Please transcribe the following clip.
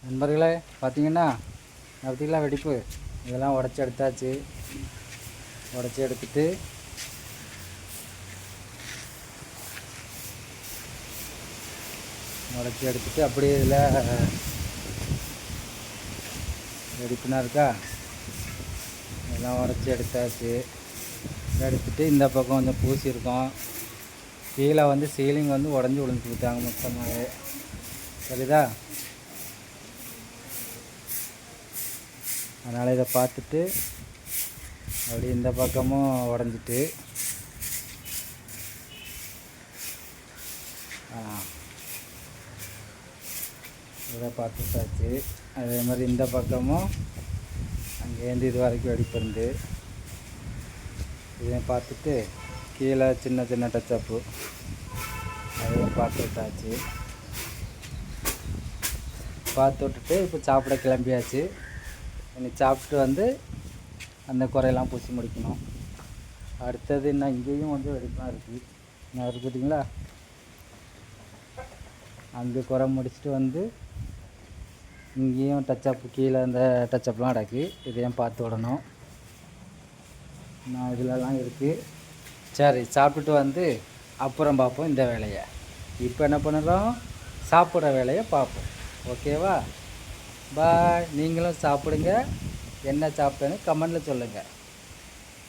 நண்பர்களே பார்த்தீங்கன்னா அப்படிலாம் வெடிப்பு இதெல்லாம் உடச்சி எடுத்தாச்சு. உடச்சி எடுத்துட்டு அப்படியே இதில் வெடிப்புனா இருக்கா, இதெல்லாம் உடச்சி எடுத்தாச்சு. எடுத்துகிட்டு இந்த பக்கம் கொஞ்சம் பூசியிருக்கோம். கீழே வந்து சீலிங் வந்து உடஞ்சி விழுந்து கொடுத்தாங்க மொத்தமாகவே. சரிதா? அதனால் இதை பார்த்துட்டு அப்படி இந்த பக்கமும் உடஞ்சிட்டு இதை பார்த்துட்டாச்சு. அதே மாதிரி இந்த பக்கமும் அங்கேருந்து இது வரைக்கும் வெடிப்பிருந்து இதையும் பார்த்துட்டு கீழே சின்ன சின்ன டச்சப்பு அதையும் பார்த்து விட்டாச்சு. பார்த்து விட்டுட்டு இப்போ சாப்பிட கிளம்பியாச்சு. இனி சாப்பிட்டு வந்து அந்த குறையெல்லாம் பூசி முடிக்கணும். அடுத்தது இன்னும் இங்கேயும் கொஞ்சம் வெடிப்பாக இருக்குது. நான் இருக்குதுங்களா, அங்கே குறை முடிச்சுட்டு வந்து இங்கேயும் டச்சப்பு கீழே இந்த டச்சப்லாம் அடக்கி இதையும் பார்த்து விடணும். நான் இதிலலாம் இருக்குது. சரி, சாப்பிட்டுட்டு வந்து அப்புறம் பார்ப்போம் இந்த வேலையை. இப்போ என்ன பண்ணுறோம், சாப்பிட்ற வேலையை பார்ப்போம். ஓகேவா? பாய். நீங்களும் சாப்பிடுங்க. என்ன சாப்பிட்டேன்னு கமெண்டில் சொல்லுங்கள்.